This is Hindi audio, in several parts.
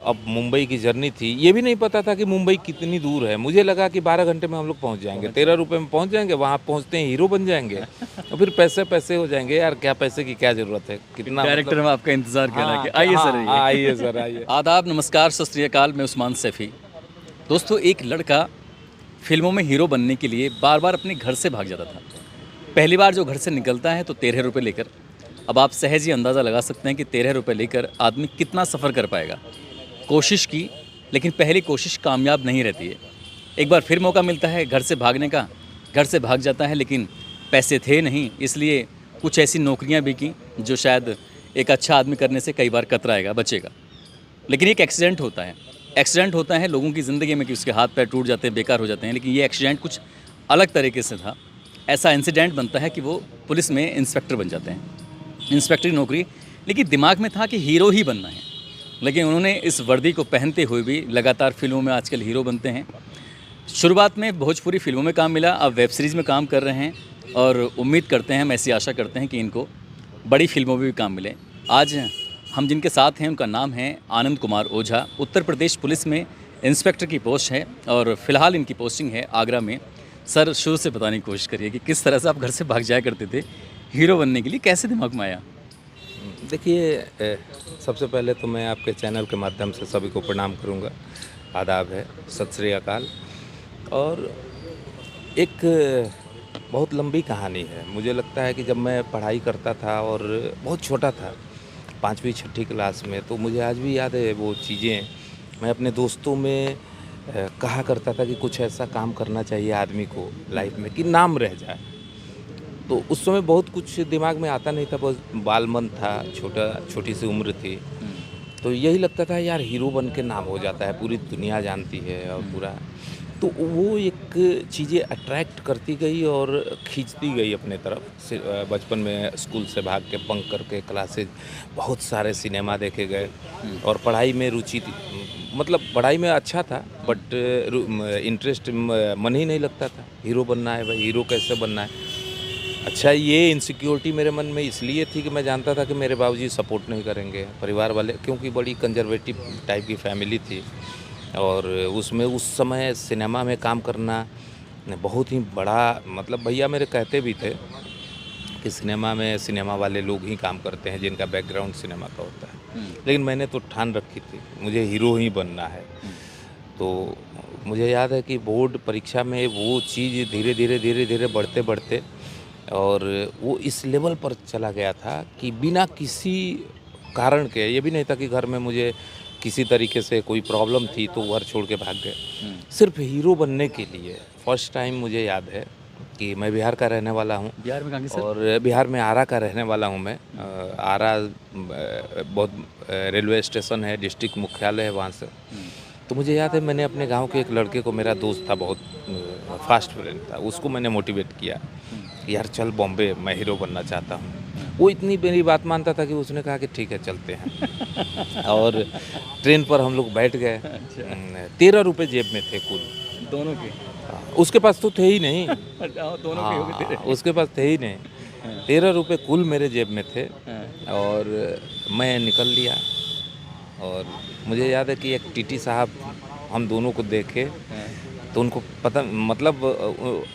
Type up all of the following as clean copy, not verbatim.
अब मुंबई की जर्नी थी, ये भी नहीं पता था कि मुंबई कितनी दूर है। मुझे लगा कि 12 घंटे में हम लोग पहुँच जाएँगे, 13 रुपए में पहुँच जाएँगे, वहाँ पहुँचते ही हीरो बन जाएँगे और फिर पैसे-पैसे हो जाएँगे। यार क्या पैसे की क्या ज़रूरत है? कितना डायरेक्टर मतलब में आपका इंतज़ार कर रहा है कि हाँ, आइए सर हाँ, आइए। आइए सर आइए। आदाब, नमस्कार, सत श्री अकाल, मैं उस्मान सैफ़ी। दोस्तों, एक लड़का फ़िल्मों में हीरो बनने के लिए बार-बार अपने घर से भाग जाता था। पहली बार जो घर से निकलता है तो 13 रुपए लेकर। अब आप सहज ही अंदाज़ा लगा सकते हैं कि 13 रुपए लेकर आदमी कितना सफ़र कर पाएगा। कोशिश की, लेकिन पहली कोशिश कामयाब नहीं रहती है। एक बार फिर मौका मिलता है घर से भागने का, घर से भाग जाता है, लेकिन पैसे थे नहीं, इसलिए कुछ ऐसी नौकरियां भी की जो शायद एक अच्छा आदमी करने से कई बार कतराएगा, बचेगा। लेकिन एक एक्सीडेंट होता है लोगों की ज़िंदगी में कि उसके हाथ पैर टूट जाते हैं, बेकार हो जाते हैं, लेकिन ये एक्सीडेंट कुछ अलग तरीके से था। ऐसा इंसिडेंट बनता है कि वो पुलिस में इंस्पेक्टर बन जाते हैं। इंस्पेक्टर की नौकरी, लेकिन दिमाग में था कि हीरो ही बनना है। लेकिन उन्होंने इस वर्दी को पहनते हुए भी लगातार फिल्मों में आजकल हीरो बनते हैं। शुरुआत में भोजपुरी फिल्मों में काम मिला, अब वेब सीरीज़ में काम कर रहे हैं और उम्मीद करते हैं, हम ऐसी आशा करते हैं कि इनको बड़ी फिल्मों में भी काम मिले। आज हम जिनके साथ हैं उनका नाम है आनंद कुमार ओझा। उत्तर प्रदेश पुलिस में इंस्पेक्टर की पोस्ट है और फ़िलहाल इनकी पोस्टिंग है आगरा में। सर, शुरू से बताने की कोशिश करिए कि किस तरह से आप घर से भाग जाया करते थे हीरो बनने के लिए, कैसे दिमाग में आया? देखिए सबसे पहले तो मैं आपके चैनल के माध्यम से सभी को प्रणाम करूँगा। आदाब है, सत श्री अकाल। और एक बहुत लंबी कहानी है। मुझे लगता है कि जब मैं पढ़ाई करता था और बहुत छोटा था, 5वीं 6ठी क्लास में, तो मुझे आज भी याद है वो चीज़ें। मैं अपने दोस्तों में कहा करता था कि कुछ ऐसा काम करना चाहिए आदमी को लाइफ में कि नाम रह जाए। तो उस समय बहुत कुछ दिमाग में आता नहीं था, बस बाल-मन था, छोटी सी उम्र थी। तो यही लगता था यार हीरो बन के नाम हो जाता है, पूरी दुनिया जानती है और पूरा। तो वो एक चीज़ें अट्रैक्ट करती गई और खींचती गई अपने तरफ से। बचपन में स्कूल से भाग के बंक करके क्लासेज, बहुत सारे सिनेमा देखे गए और पढ़ाई में रुचि थी। मतलब पढ़ाई में अच्छा था बट इंटरेस्ट मन ही नहीं लगता था। हीरो बनना है भाई, हीरो कैसे बनना है? अच्छा, ये इनसिक्योरिटी मेरे मन में इसलिए थी कि मैं जानता था कि मेरे बाबूजी सपोर्ट नहीं करेंगे, परिवार वाले, क्योंकि बड़ी कंजर्वेटिव टाइप की फैमिली थी। और उसमें उस समय सिनेमा में काम करना बहुत ही बड़ा, मतलब भैया मेरे कहते भी थे कि सिनेमा में सिनेमा वाले लोग ही काम करते हैं जिनका बैकग्राउंड सिनेमा का होता है। लेकिन मैंने तो ठान रखी थी मुझे हीरो ही बनना है। तो मुझे याद है कि बोर्ड परीक्षा में वो चीज़ धीरे धीरे बढ़ते और वो इस लेवल पर चला गया था कि बिना किसी कारण के, ये भी नहीं था कि घर में मुझे किसी तरीके से कोई प्रॉब्लम थी तो घर छोड़ के भाग गए। सिर्फ हीरो बनने के लिए फर्स्ट टाइम मुझे याद है कि मैं बिहार का रहने वाला हूँ बिहार में कहाँ की सर? और बिहार में आरा का रहने वाला हूँ मैं। आरा बहुत रेलवे स्टेशन है, डिस्ट्रिक्ट मुख्यालय है वहाँ से। तो मुझे याद है मैंने अपने गांव के एक लड़के को, मेरा दोस्त था, बहुत फास्ट फ्रेंड था, उसको मैंने मोटिवेट किया कि यार चल बॉम्बे, मैं हीरो बनना चाहता हूँ। वो इतनी मेरी बात मानता था कि उसने कहा कि ठीक है चलते हैं। और ट्रेन पर हम लोग बैठ गए। 13 रुपये जेब में थे कुल। दोनों के? उसके पास तो थे ही नहीं। दोनों के हो गए हाँ, तेरे? उसके पास थे ही नहीं। 13 रुपये कुल मेरे जेब में थे और मैं निकल लिया। और मुझे याद है कि एक टीटी साहब हम दोनों को देखे तो उनको पता, मतलब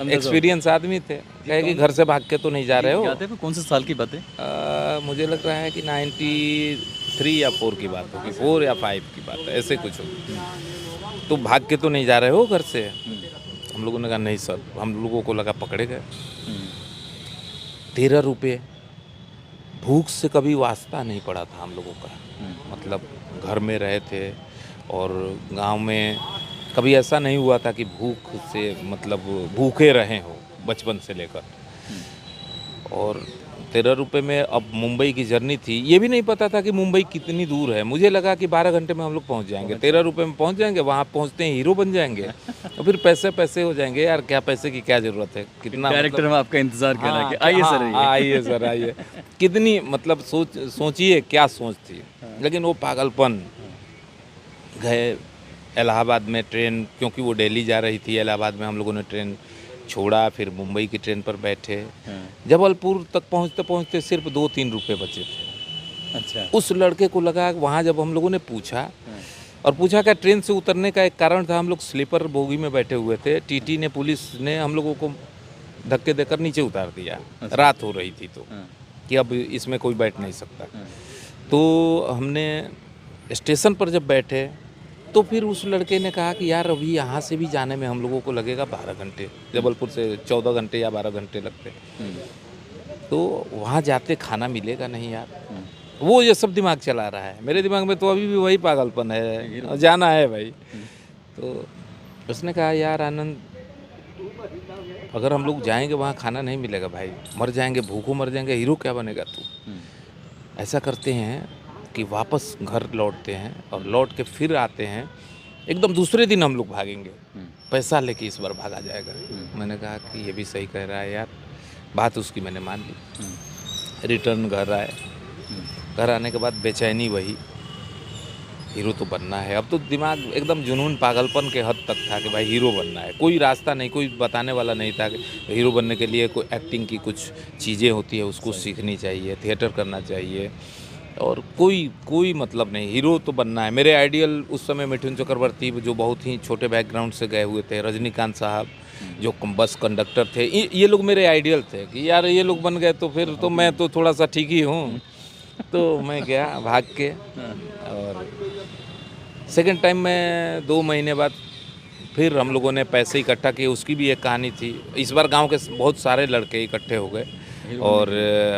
एक्सपीरियंस आदमी थे, कहे कि घर से भाग के तो नहीं जा रहे हो। याद है वो कौन से साल की बात है? मुझे लग रहा है कि 93 या 4 की बात होगी, 4 या 5 की बात है, ऐसे कुछ होगी। तो भाग के तो नहीं जा रहे हो घर से? हम लोगों ने कहा नहीं सर। हम लोगों को लगा पकड़े गए। 13 रुपये, भूख से कभी वास्ता नहीं पड़ा था हम लोगों का। मतलब घर में रहे थे और गांव में कभी ऐसा नहीं हुआ था कि भूख से, मतलब भूखे रहे हो बचपन से लेकर। और 13 रुपये में अब मुंबई की जर्नी थी, ये भी नहीं पता था कि मुंबई कितनी दूर है। मुझे लगा कि 12 घंटे में हम लोग पहुंच जाएंगे, 13 रुपये में पहुंच जाएंगे, वहाँ पहुंचते ही हीरो बन जाएंगे और फिर पैसे हो जाएंगे। यार क्या पैसे की क्या ज़रूरत है? कितना डायरेक्टर में आपका इंतजार कर रहा है कि आइए सर आइए। आइए सर आइए। कितनी, मतलब सोचिए क्या सोच थी। लेकिन वो पागलपन। गए इलाहाबाद में ट्रेन, क्योंकि वो दिल्ली जा रही थी, इलाहाबाद में हम लोगों ने ट्रेन छोड़ा, फिर मुंबई की ट्रेन पर बैठे। जबलपुर तक पहुंचते पहुंचते सिर्फ 2-3 रुपये बचे थे। अच्छा। उस लड़के को लगा, वहाँ जब हम लोगों ने पूछा और पूछा क्या ट्रेन से उतरने का एक कारण था, हम लोग स्लीपर बोगी में बैठे हुए थे, टीटी ने पुलिस ने हम लोगों को धक्के देकर नीचे उतार दिया। रात हो रही थी तो हाँ, कि अब इसमें कोई बैठ नहीं सकता। हाँ, तो हमने स्टेशन पर जब बैठे तो फिर उस लड़के ने कहा कि यार अभी यहाँ से भी जाने में हम लोगों को लगेगा 12 घंटे, जबलपुर से 14 घंटे या 12 घंटे लगते, तो वहाँ जाते खाना मिलेगा नहीं यार। वो ये सब दिमाग चला रहा है मेरे दिमाग में, तो अभी भी वही पागलपन है, जाना है भाई। तो उसने कहा यार आनंद, अगर हम लोग जाएंगे वहाँ खाना नहीं मिलेगा भाई, मर जाएंगे, भूखों मर जाएंगे, हीरो क्या बनेगा तू। ऐसा करते हैं कि वापस घर लौटते हैं और लौट के फिर आते हैं, एकदम दूसरे दिन हम लोग भागेंगे, पैसा लेके इस बार भागा जाएगा। मैंने कहा कि ये भी सही कह रहा है यार, बात उसकी मैंने मान ली। रिटर्न घर आए, घर आने के बाद बेचैनी वही, हीरो तो बनना है। अब तो दिमाग एकदम जुनून पागलपन के हद तक था कि भाई हीरो बनना है, कोई रास्ता नहीं, कोई बताने वाला नहीं था कि हीरो बनने के लिए कोई एक्टिंग की कुछ चीज़ें होती है उसको सीखनी चाहिए, थिएटर करना चाहिए, और कोई मतलब नहीं, हीरो तो बनना है। मेरे आइडियल उस समय मिठुन चक्रवर्ती जो बहुत ही छोटे बैकग्राउंड से गए हुए थे, रजनीकांत साहब जो बस कंडक्टर थे, ये लोग मेरे आइडियल थे कि यार ये लोग बन गए तो फिर तो मैं तो थोड़ा सा ठीक ही हूँ। तो मैं गया भाग के, और सेकंड टाइम में 2 महीने बाद फिर हम लोगों ने पैसे इकट्ठा किए, उसकी भी एक कहानी थी। इस बार गांव के बहुत सारे लड़के इकट्ठे हो गए और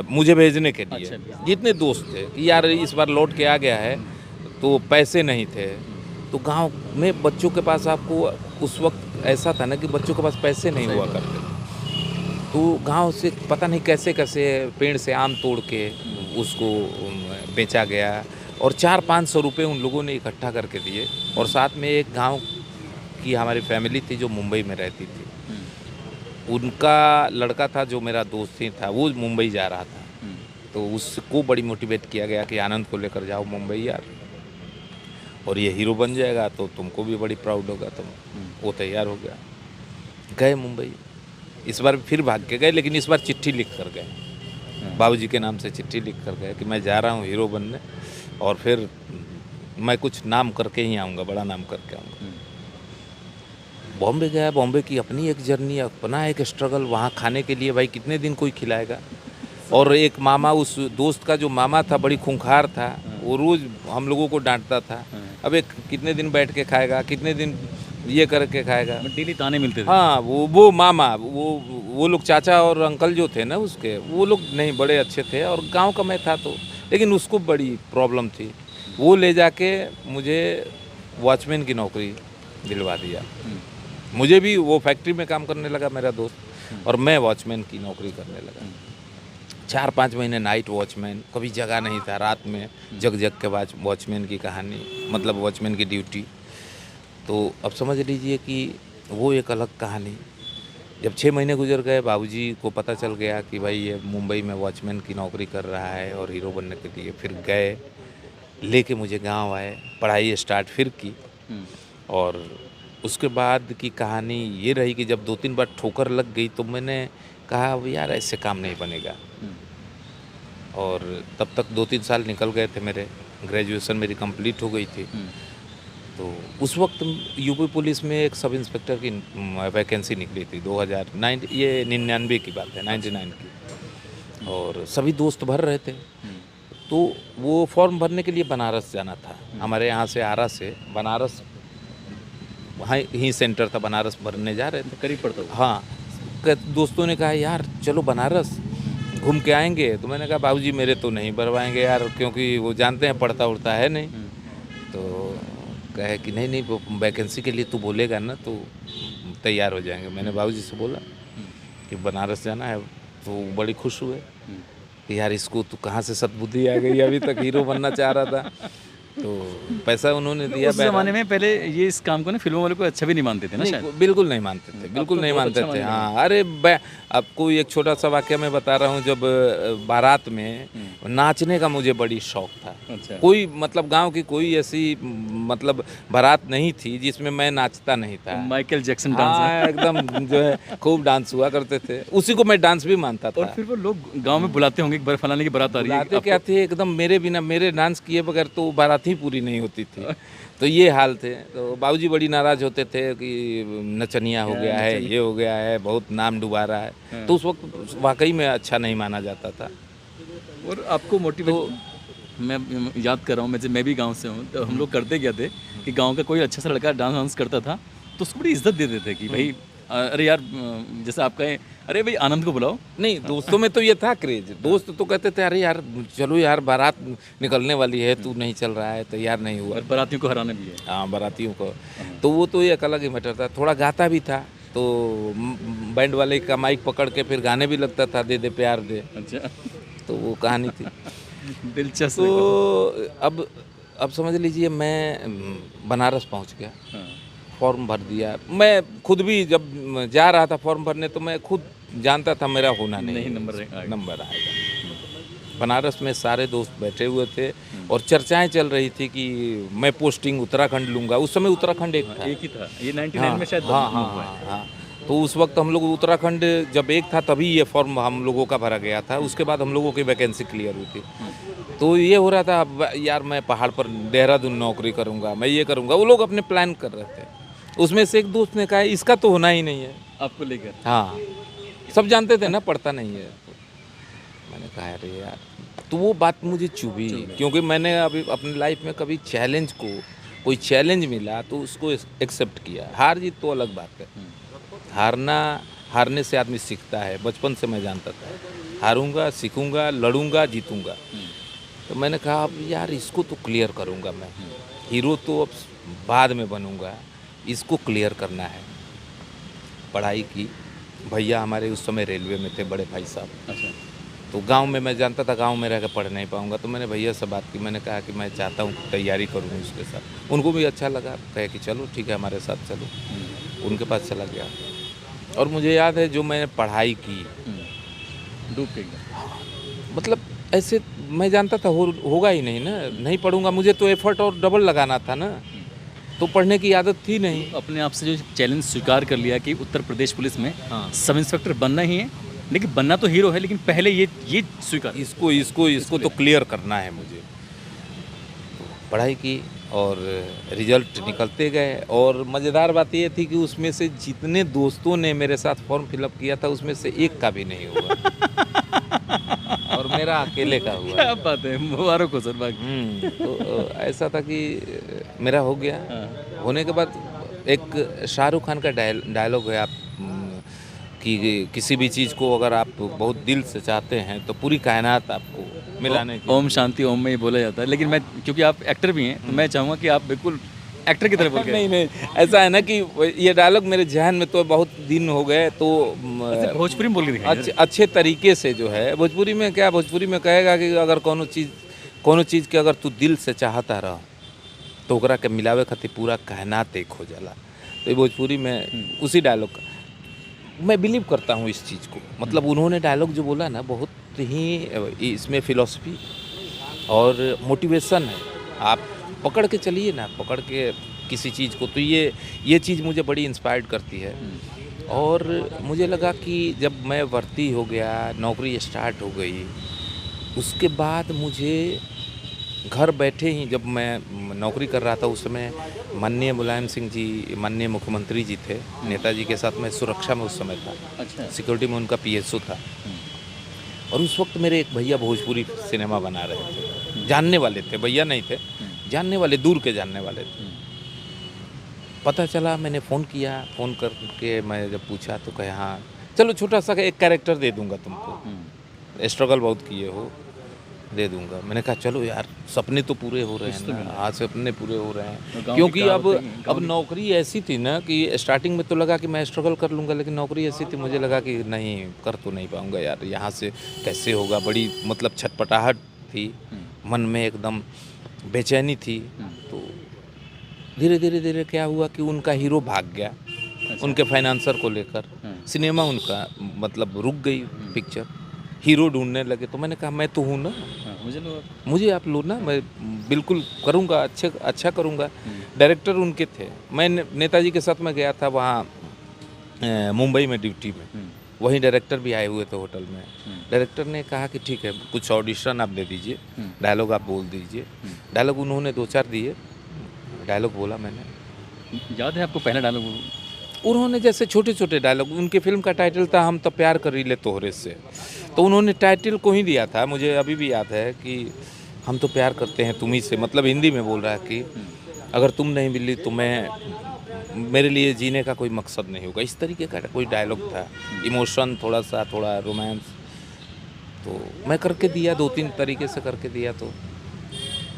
मुझे भेजने के लिए जितने दोस्त थे कि यार इस बार लौट के आ गया है, तो पैसे नहीं थे। तो गांव में बच्चों के पास, आपको उस वक्त ऐसा था ना कि बच्चों के पास पैसे नहीं हुआ करते, तो गांव से पता नहीं कैसे कैसे पेड़ से आम तोड़ के उसको बेचा गया, और 400-500 रुपये उन लोगों ने इकट्ठा करके दिए। और साथ में एक गांव की हमारी फैमिली थी जो मुंबई में रहती थी, उनका लड़का था जो मेरा दोस्त ही था, वो मुंबई जा रहा था, तो उसको बड़ी मोटिवेट किया गया कि आनंद को लेकर जाओ मुंबई यार, और ये हीरो बन जाएगा तो तुमको भी बड़ी प्राउड होगा तुम। वो तैयार हो गया, गए मुंबई। इस बार फिर भाग के गए, लेकिन इस बार चिट्ठी लिख कर गए, बाबूजी के नाम से चिट्ठी लिख कर गए कि मैं जा रहा हूँ हीरो बनने, और फिर मैं कुछ नाम करके ही आऊँगा, बड़ा नाम करके आऊँगा। बॉम्बे गया, बॉम्बे की अपनी एक जर्नी, अपना एक स्ट्रगल, वहाँ खाने के लिए भाई कितने दिन कोई खिलाएगा। और एक मामा, उस दोस्त का जो मामा था बड़ी खूंखार था, वो रोज़ हम लोगों को डांटता था, अब एक कितने दिन बैठ के खाएगा, कितने दिन ये करके खाएगा, डेली ताने मिलते थे। हाँ, वो मामा, वो लोग चाचा और अंकल जो थे ना उसके, वो लोग नहीं बड़े अच्छे थे, और गांव का मैं था तो, लेकिन उसको बड़ी प्रॉब्लम थी। वो ले जाके मुझे वॉचमैन की नौकरी दिलवा दिया। मुझे भी वो फैक्ट्री में काम करने लगा मेरा दोस्त, और मैं वॉचमैन की नौकरी करने लगा। 4-5 महीने नाइट वॉचमैन, कभी जगह नहीं था, रात में जग जग के बाद वॉचमैन की कहानी, मतलब वॉचमैन की ड्यूटी। तो अब समझ लीजिए कि वो एक अलग कहानी। जब 6 महीने गुजर गए, बाबूजी को पता चल गया कि भाई ये मुंबई में वॉचमैन की नौकरी कर रहा है और हीरो बनने के लिए, फिर गए, लेके मुझे गांव आए, पढ़ाई स्टार्ट फिर की। और उसके बाद की कहानी ये रही कि जब 2-3 बार ठोकर लग गई तो मैंने कहा अब यार ऐसे काम नहीं बनेगा। और तब तक 2-3 साल निकल गए थे मेरे, ग्रेजुएशन मेरी कंप्लीट हो गई थी। तो उस वक्त यूपी पुलिस में एक सब इंस्पेक्टर की वैकेंसी निकली थी 2009, ये 99 की बात है, 99 की, और सभी दोस्त भर रहे थे। तो वो फॉर्म भरने के लिए बनारस जाना था, हमारे यहाँ से आरा से बनारस, वहाँ ही सेंटर था, बनारस भरने जा रहे थे, करीब पड़ता था। हाँ। दोस्तों ने कहा यार चलो बनारस घूम के आएंगे, तो मैंने कहा बाबूजी मेरे तो नहीं भरवाएंगे यार, क्योंकि वो जानते हैं पढ़ता उड़ता है नहीं। तो कहे कि नहीं वो वैकेंसी के लिए तू बोलेगा ना तो तैयार हो जाएंगे। मैंने बाबूजी से बोला कि बनारस जाना है, तो बड़ी खुश हुए कि यार इसको तो कहाँ से सद्बुद्धि आ गई, अभी तक हीरो बनना चाह रहा था। तो पैसा उन्होंने दिया। उस ज़माने में पहले ये इस काम को ना फिल्मों वाले को अच्छा भी नहीं मानते थे ना शायद। बिल्कुल नहीं मानते थे, बिल्कुल नहीं मानते थे। हाँ, अरे आपको एक छोटा सा वाक्य मैं बता रहा हूँ, जब बारात में नाचने का मुझे बड़ी शौक था। अच्छा। कोई मतलब गांव की कोई ऐसी मतलब बारात नहीं थी जिसमें मैं नाचता नहीं था। माइकल जैक्सन डांस, हाँ, एकदम जो है खूब डांस हुआ करते थे, उसी को मैं डांस भी मानता था। और फिर वो लोग गांव में बुलाते होंगे एक बार फलाने की बारात आ रही है, बुलाते क्या थे, एकदम मेरे बिना, मेरे डांस किए बगैर तो बाराती बात ही पूरी नहीं होती थी। तो ये हाल थे। तो बाबूजी बड़ी नाराज़ होते थे कि नचनिया हो गया है, ये हो गया है, बहुत नाम डुबा रहा है। तो उस वक्त वाकई में अच्छा नहीं माना जाता था। और आपको मोटिवेट मैं याद कर रहा हूँ, मैं भी गांव से हूँ, तो हम लोग करते क्या थे कि गांव का कोई अच्छा सा लड़का डांस वांस करता था तो उसको बड़ी इज्जत देते थे कि भाई अरे यार जैसे आपका अरे भाई आनंद को बुलाओ। नहीं, दोस्तों में तो ये था क्रेज। दोस्त तो कहते थे अरे यार चलो यार, बारात निकलने वाली है, तू नहीं चल रहा है, तैयार नहीं हुआ। और बारातियों को हराना भी है। हाँ, बारातियों को। तो वो तो एक अलग ही मैटर था। थोड़ा गाता भी था, तो बैंड वाले का माइक पकड़ के फिर गाने भी लगता था, दे दे प्यार दे। अच्छा। तो वो कहानी थी। दिलचस्प। तो अब समझ लीजिए मैं बनारस पहुंच गया, फॉर्म भर दिया। मैं खुद भी जब जा रहा था फॉर्म भरने, तो मैं खुद जानता था मेरा होना नहीं नंबर आएगा। बनारस में सारे दोस्त बैठे हुए थे और चर्चाएं चल रही थी कि मैं पोस्टिंग उत्तराखंड लूँगा। उस समय उत्तराखंड एक था। एक ही था ये 99 में शायद हाँ हाँ हाँ हाँ। तो उस वक्त हम लोग उत्तराखंड जब एक था तभी ये फॉर्म हम लोगों का भरा गया था। उसके बाद हम लोगों की वैकेंसी क्लियर हुई थी। तो ये हो रहा था अब यार मैं पहाड़ पर देहरादून नौकरी करूँगा, मैं ये करूँगा। वो लोग अपने प्लान कर रहे थे। उसमें से एक दोस्त ने कहा इसका तो होना ही नहीं है आपको लेकर। हाँ, सब जानते थे ना पढ़ता नहीं है। मैंने कहा अरे यार, तो वो बात मुझे चुभी, क्योंकि मैंने अभी अपनी लाइफ में कभी कोई चैलेंज मिला तो उसको एक्सेप्ट किया। हार जीत तो अलग बात है। हारने से आदमी सीखता है। बचपन से मैं जानता था हारूंगा, सीखूंगा, लड़ूंगा, जीतूंगा। तो मैंने कहा अब यार इसको तो क्लियर करूंगा मैं। हीरो तो अब बाद में बनूंगा, इसको क्लियर करना है। पढ़ाई की। भैया हमारे उस समय रेलवे में थे, बड़े भाई साहब। अच्छा। तो गांव में मैं जानता था गांव में रह कर पढ़ नहीं पाऊंगा। तो मैंने भैया से बात की। मैंने कहा कि मैं चाहता हूँ तैयारी करूँ उसके साथ। उनको भी अच्छा लगा, कहे कि चलो ठीक है हमारे साथ चलो। उनके पास चला गया और मुझे याद है जो मैंने पढ़ाई की, डूब के एकदम। मतलब ऐसे मैं जानता था होगा ही नहीं ना, नहीं पढ़ूंगा। मुझे तो एफर्ट और डबल लगाना था ना, तो पढ़ने की आदत थी नहीं। अपने आप से जो चैलेंज स्वीकार कर लिया कि उत्तर प्रदेश पुलिस में हाँ। सब इंस्पेक्टर बनना ही है, लेकिन बनना तो हीरो है, लेकिन पहले ये स्वीकार इसको तो क्लियर करना है मुझे। तो पढ़ाई की और रिजल्ट निकलते गए। और मज़ेदार बात ये थी कि उसमें से जितने दोस्तों ने मेरे साथ फॉर्म फिलअप किया था उसमें से एक का भी नहीं हुआ और मेरा अकेले का हुआ। क्या बात है, मुबारक हो सर। तो ऐसा था कि मेरा हो गया। होने के बाद एक शाहरुख खान का डायलॉग है, आप कि किसी भी चीज़ को अगर आप बहुत दिल से चाहते हैं तो पूरी कायनात आपको मिलाने की। ओम शांति ओम में ही बोला जाता है, लेकिन मैं क्योंकि आप एक्टर भी हैं तो मैं चाहूँगा कि आप बिल्कुल एक्टर की तरह बोल के। नहीं, ऐसा है ना कि ये डायलॉग मेरे जहन में तो बहुत दिन हो गए। तो भोजपुरी में बोल के दिखाइए। अच्छे तरीके से जो है भोजपुरी में क्या, भोजपुरी में कहेगा कि अगर कोनो चीज़ के अगर तू दिल से चाहता रह तो ओकरा के मिलावे खातिर पूरा कायनात एक हो जाला। तो ये भोजपुरी में उसी डायलॉग का मैं बिलीव करता हूँ इस चीज़ को। मतलब उन्होंने डायलॉग जो बोला ना, बहुत ही इसमें फिलॉसफी और मोटिवेशन है। आप पकड़ के चलिए ना, पकड़ के किसी चीज़ को, तो ये चीज़ मुझे बड़ी इंस्पायर्ड करती है। और मुझे लगा कि जब मैं भर्ती हो गया, नौकरी स्टार्ट हो गई, उसके बाद मुझे घर बैठे ही, जब मैं नौकरी कर रहा था उस समय माननीय मुलायम सिंह जी, माननीय मुख्यमंत्री जी थे, नेताजी के साथ मैं सुरक्षा में उस समय था। अच्छा। सिक्योरिटी में उनका पीएसओ था। और उस वक्त मेरे एक भैया भोजपुरी सिनेमा बना रहे थे, जानने वाले थे, भैया नहीं थे, जानने वाले, दूर के जानने वाले थे। पता चला, मैंने फ़ोन किया, फ़ोन करके मैं जब पूछा तो कहे हाँ चलो छोटा सा एक कैरेक्टर दे दूंगा तुमको, स्ट्रगल बहुत किए हो, दे दूंगा। मैंने कहा चलो यार, सपने तो पूरे हो रहे हैं ना। हाँ, सपने पूरे हो रहे हैं, क्योंकि अब नौकरी ऐसी थी ना कि स्टार्टिंग में तो लगा कि मैं स्ट्रगल कर लूँगा, लेकिन नौकरी ऐसी थी, मुझे लगा कि नहीं कर तो नहीं पाऊँगा यार, यहाँ से कैसे होगा। बड़ी मतलब छटपटाहट थी मन में, एकदम बेचैनी थी। तो धीरे धीरे क्या हुआ कि उनका हीरो भाग गया। अच्छा। उनके फाइनेंसर को लेकर सिनेमा उनका मतलब रुक गई पिक्चर, हीरो ढूंढने लगे। तो मैंने कहा मैं तो हूँ ना, मुझे आप लो ना, मैं बिल्कुल करूँगा, अच्छा करूँगा। डायरेक्टर उनके थे, मैं नेताजी के साथ में गया था वहाँ मुंबई में ड्यूटी में, वहीं डायरेक्टर भी आए हुए थे होटल में। डायरेक्टर ने कहा कि ठीक है, कुछ ऑडिशन आप दे दीजिए, डायलॉग आप बोल दीजिए। डायलॉग उन्होंने 2-4 दिए, डायलॉग बोला मैंने। याद है आपको पहला डायलॉग? उन्होंने जैसे छोटे-छोटे डायलॉग, उनके फ़िल्म का टाइटल था हम तो प्यार करीले तोहरे से, तो उन्होंने टाइटल को ही दिया था। मुझे अभी भी याद है कि हम तो प्यार करते हैं तुम्हीं से, मतलब हिंदी में बोल रहा है कि अगर तुम नहीं मिली तो मेरे लिए जीने का कोई मकसद नहीं होगा। इस तरीके का कोई डायलॉग था, इमोशन थोड़ा-सा, थोड़ा रोमांस। तो मैं करके दिया, 2-3 तरीके से करके दिया, तो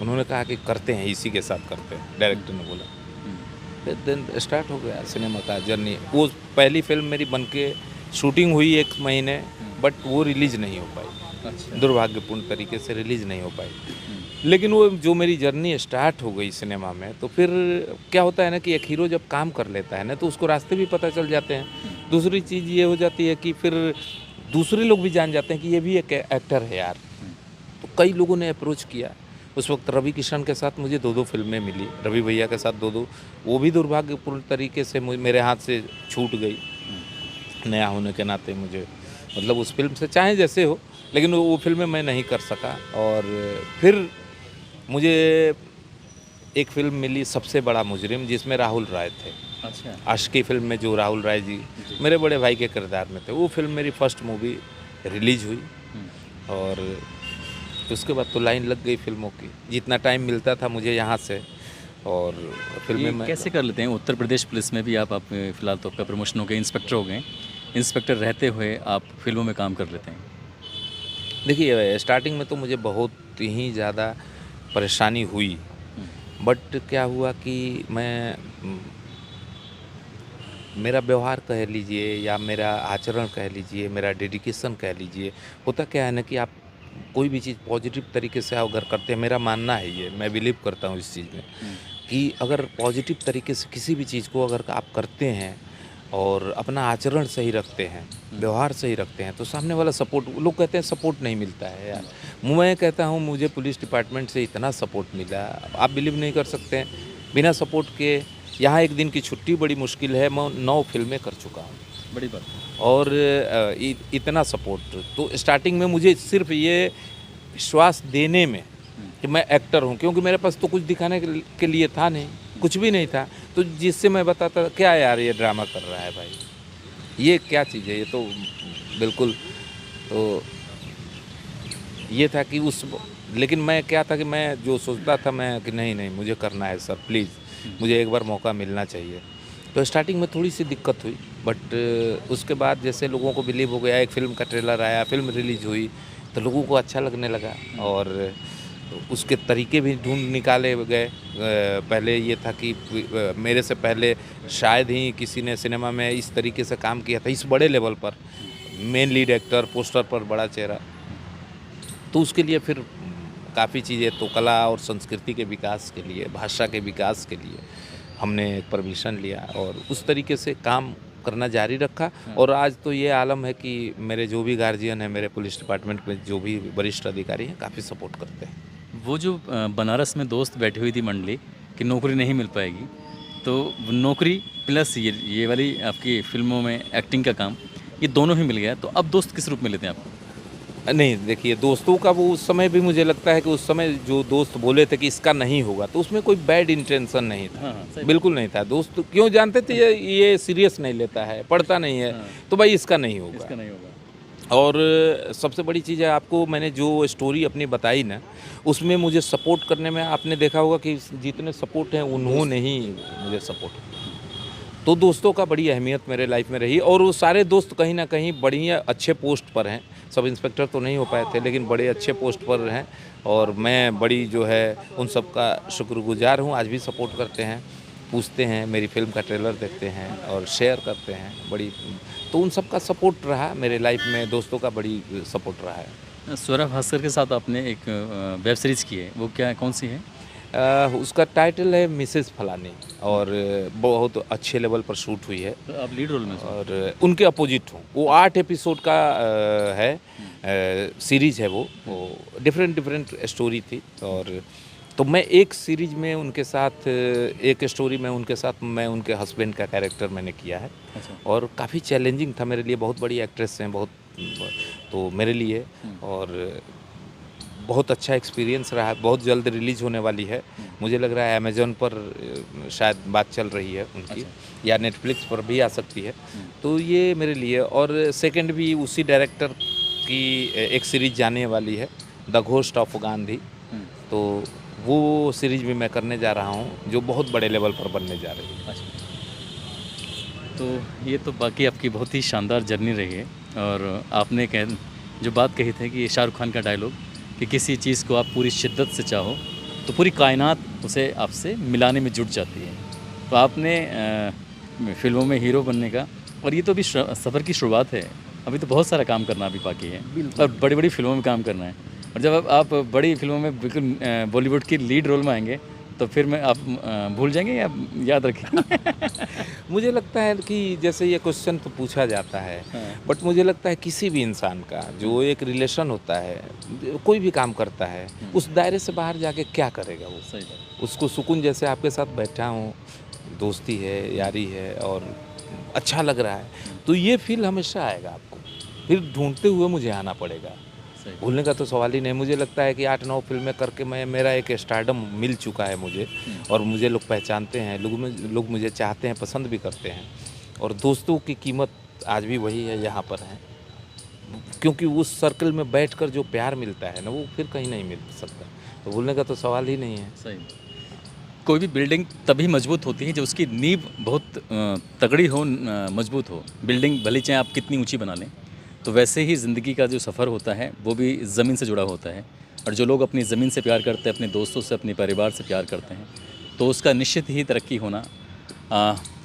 उन्होंने कहा कि करते हैं, इसी के साथ करते हैं, डायरेक्टर ने बोला। फिर दिन स्टार्ट हो गया सिनेमा का जर्नी। वो पहली फ़िल्म मेरी बनके शूटिंग हुई 1 महीने, बट वो रिलीज़ नहीं हो पाई। अच्छा। दुर्भाग्यपूर्ण तरीके से रिलीज़ नहीं हो पाई। लेकिन वो जो मेरी जर्नी स्टार्ट हो गई सिनेमा में, तो फिर क्या होता है ना कि एक हीरो जब काम कर लेता है ना, तो उसको रास्ते भी पता चल जाते हैं। दूसरी चीज़ ये हो जाती है कि फिर दूसरे लोग भी जान जाते हैं कि ये भी एक एक्टर है यार। तो कई लोगों ने अप्रोच किया। उस वक्त रवि किशन के साथ मुझे 2-2 फ़िल्में मिली, रवि भैया के साथ 2-2, वो भी दुर्भाग्यपूर्ण तरीके से मेरे हाथ से छूट गई। नया होने के नाते मुझे, मतलब उस फ़िल्म से चाहे जैसे हो, लेकिन वो फ़िल्में मैं नहीं कर सका। और फिर मुझे एक फ़िल्म मिली, सबसे बड़ा मुजरिम, जिसमें राहुल राय थे। अच्छा। आशिकी फ़िल्म में जो राहुल राय जी मेरे बड़े भाई के किरदार में थे, वो फ़िल्म मेरी फर्स्ट मूवी रिलीज़ हुई। और उसके बाद तो लाइन लग गई फ़िल्मों की, जितना टाइम मिलता था मुझे यहाँ से। और फ़िल्में ये में कैसे कर लेते हैं? उत्तर प्रदेश पुलिस में भी आप फ़िलहाल तो आपका प्रमोशन हो गया, इंस्पेक्टर हो गए। इंस्पेक्टर रहते हुए आप फिल्मों में काम कर लेते हैं। देखिए, स्टार्टिंग में तो मुझे बहुत ही ज़्यादा परेशानी हुई, बट क्या हुआ कि मेरा व्यवहार कह लीजिए या मेरा आचरण कह लीजिए, मेरा डेडिकेशन कह लीजिए, होता क्या है ना कि आप कोई भी चीज़ पॉजिटिव तरीके से अगर करते हैं, मेरा मानना है ये, मैं बिलीव करता हूँ इस चीज़ में कि अगर पॉजिटिव तरीके से किसी भी चीज़ को अगर आप करते हैं और अपना आचरण सही रखते हैं, व्यवहार सही रखते हैं, तो सामने वाला सपोर्ट, लोग कहते हैं सपोर्ट नहीं मिलता है यार। मैं कहता हूँ मुझे पुलिस डिपार्टमेंट से इतना सपोर्ट मिला, आप बिलीव नहीं कर सकते हैं। बिना सपोर्ट के यहाँ 1 दिन की छुट्टी बड़ी मुश्किल है, मैं 9 फ़िल्में कर चुका हूँ। बड़ी बात है। और इतना सपोर्ट, तो स्टार्टिंग में मुझे सिर्फ ये विश्वास देने में कि मैं एक्टर हूँ, क्योंकि मेरे पास तो कुछ दिखाने के लिए था नहीं, कुछ भी नहीं था। तो जिससे मैं बताता, क्या यार ये ड्रामा कर रहा है भाई, ये क्या चीज़ है, ये तो बिल्कुल। तो ये था कि लेकिन मैं क्या था कि मैं जो सोचता था मैं कि नहीं नहीं मुझे करना है सर, प्लीज़ मुझे एक बार मौका मिलना चाहिए। तो स्टार्टिंग में थोड़ी सी दिक्कत हुई, बट उसके बाद जैसे लोगों को बिलीव हो गया, एक फ़िल्म का ट्रेलर आया, फ़िल्म रिलीज़ हुई, तो लोगों को अच्छा लगने लगा। और उसके तरीके भी ढूंढ निकाले गए। पहले ये था कि मेरे से पहले शायद ही किसी ने सिनेमा में इस तरीके से काम किया था, इस बड़े लेवल पर, मेन लीड एक्टर, पोस्टर पर बड़ा चेहरा। तो उसके लिए फिर काफ़ी चीज़ें, तो कला और संस्कृति के विकास के लिए, भाषा के विकास के लिए हमने परमिशन लिया और उस तरीके से काम करना जारी रखा। और आज तो ये आलम है कि मेरे जो भी गार्जियन हैं, मेरे पुलिस डिपार्टमेंट में जो भी वरिष्ठ अधिकारी हैं, काफ़ी सपोर्ट करते हैं। वो जो बनारस में दोस्त बैठी हुई थी मंडली कि नौकरी नहीं मिल पाएगी, तो नौकरी प्लस ये वाली आपकी फ़िल्मों में एक्टिंग का काम, ये दोनों ही मिल गया। तो अब दोस्त किस रूप में लेते हैं आपको? नहीं, देखिए, दोस्तों का वो उस समय भी मुझे लगता है कि उस समय जो दोस्त बोले थे कि इसका नहीं होगा, तो उसमें कोई बैड इंटेंशन नहीं था। हाँ, सही बिल्कुल नहीं था। दोस्त क्यों जानते थे ये सीरियस नहीं लेता है, पढ़ता नहीं है, तो भाई इसका नहीं होगा। इसका नहीं होगा। और सबसे बड़ी चीज़ है, आपको मैंने जो स्टोरी अपनी बताई ना, उसमें मुझे सपोर्ट करने में आपने देखा होगा कि जितने सपोर्ट हैं उन्होंने ही मुझे सपोर्ट किया। तो दोस्तों का बड़ी अहमियत मेरे लाइफ में रही, और वो सारे दोस्त कहीं ना कहीं बढ़िया अच्छे पोस्ट पर हैं। सब इंस्पेक्टर तो नहीं हो पाए थे, लेकिन बड़े अच्छे पोस्ट पर हैं, और मैं बड़ी जो है उन सब का शुक्रगुजार हूँ। आज भी सपोर्ट करते हैं, पूछते हैं, मेरी फ़िल्म का ट्रेलर देखते हैं और शेयर करते हैं। बड़ी, तो उन सब का सपोर्ट रहा मेरे लाइफ में, दोस्तों का बड़ी सपोर्ट रहा है। स्वरा भास्कर के साथ आपने एक वेब सीरीज़ की है, वो क्या कौन सी है? उसका टाइटल है मिसेस फलानी, और बहुत अच्छे लेवल पर शूट हुई है। तो आप लीड रोल में? और उनके अपोजिट हूँ। वो 8 एपिसोड का है सीरीज़ है। वो डिफरेंट स्टोरी थी, और तो मैं एक सीरीज में उनके साथ, एक स्टोरी में उनके साथ मैं उनके हस्बैंड का कैरेक्टर मैंने किया है। अच्छा। और काफ़ी चैलेंजिंग था मेरे लिए, बहुत बड़ी एक्ट्रेस हैं बहुत, तो मेरे लिए। और बहुत अच्छा एक्सपीरियंस रहा है। बहुत जल्द रिलीज़ होने वाली है, मुझे लग रहा है अमेज़न पर शायद बात चल रही है उनकी, अच्छा। या नेटफ्लिक्स पर भी आ सकती है। तो ये मेरे लिए, और सेकंड भी उसी डायरेक्टर की एक सीरीज जाने वाली है, द घोस्ट ऑफ गांधी। तो वो सीरीज भी मैं करने जा रहा हूँ, जो बहुत बड़े लेवल पर बनने जा रही है। अच्छा। तो ये तो बाकी आपकी बहुत ही शानदार जर्नी रही है। और आपने जो बात कही थी कि शाहरुख खान का डायलॉग कि किसी चीज़ को आप पूरी शिद्दत से चाहो तो पूरी कायनात उसे आपसे मिलाने में जुट जाती है। तो आपने फ़िल्मों में हीरो बनने का, और ये तो अभी सफ़र की शुरुआत है, अभी तो बहुत सारा काम करना अभी बाकी है और बड़ी-बड़ी फ़िल्मों में काम करना है। और जब आप बड़ी फ़िल्मों में बिल्कुल बॉलीवुड की लीड रोल में आएँगे तो फिर मैं आप भूल जाएँगे या याद रखेंगे? मुझे लगता है कि जैसे ये क्वेश्चन तो पूछा जाता है, हाँ। बट मुझे लगता है किसी भी इंसान का जो एक रिलेशन होता है, कोई भी काम करता है, उस दायरे से बाहर जाके क्या करेगा वो। सही बात। उसको सुकून, जैसे आपके साथ बैठा हूँ, दोस्ती है, यारी है, और अच्छा लग रहा है, तो ये फील हमेशा आएगा आपको। फिर ढूंढते हुए मुझे आना पड़ेगा, सही। भूलने का तो सवाल ही नहीं। मुझे लगता है कि 8-9 फिल्में करके मेरा एक स्टारडम मिल चुका है मुझे, और मुझे लोग पहचानते हैं, लोग मुझे चाहते हैं, पसंद भी करते हैं। और दोस्तों की कीमत आज भी वही है, यहाँ पर है, क्योंकि उस सर्कल में बैठकर जो प्यार मिलता है ना, वो फिर कहीं नहीं मिल सकता। तो भूलने का तो सवाल ही नहीं है। सही। कोई भी बिल्डिंग तभी मजबूत होती है जब उसकी नींव बहुत तगड़ी हो, मजबूत हो। बिल्डिंग भले चाहे आप कितनी ऊंची बना लें, तो वैसे ही ज़िंदगी का जो सफ़र होता है वो भी ज़मीन से जुड़ा होता है। और जो लोग अपनी ज़मीन से प्यार करते हैं, अपने दोस्तों से, अपने परिवार से प्यार करते हैं, तो उसका निश्चित ही तरक्की होना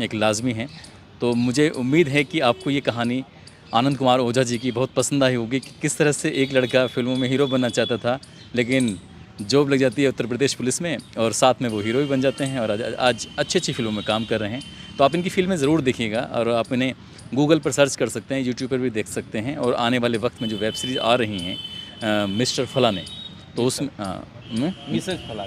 एक लाजमी है। तो मुझे उम्मीद है कि आपको ये कहानी आनंद कुमार ओझा जी की बहुत पसंद आई होगी कि किस तरह से एक लड़का फ़िल्मों में हीरो बनना चाहता था, लेकिन जॉब लग जाती है उत्तर प्रदेश पुलिस में, और साथ में वो हीरो भी बन जाते हैं, और आज अच्छी फ़िल्मों में काम कर रहे हैं। तो आप इनकी फ़िल्में ज़रूर देखिएगा, और आप इन्हें गूगल पर सर्च कर सकते हैं, यूट्यूब पर भी देख सकते हैं। और आने वाले वक्त में जो वेब सीरीज़ आ रही हैं, मिस्टर फलाने, तो उसमें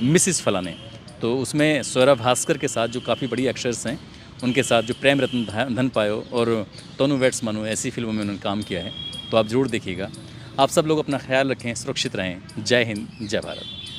मिसेस फलाने, तो उसमें स्वरा भास्कर के साथ, जो काफ़ी बड़ी एक्ट्रेस हैं, उनके साथ जो प्रेम रत्न धन पायो और तोनू वेट्स मनु, ऐसी फिल्मों में उन्होंने काम किया है। तो आप ज़रूर देखिएगा। आप सब लोग अपना ख्याल रखें, सुरक्षित रहें। जय हिंद, जय भारत।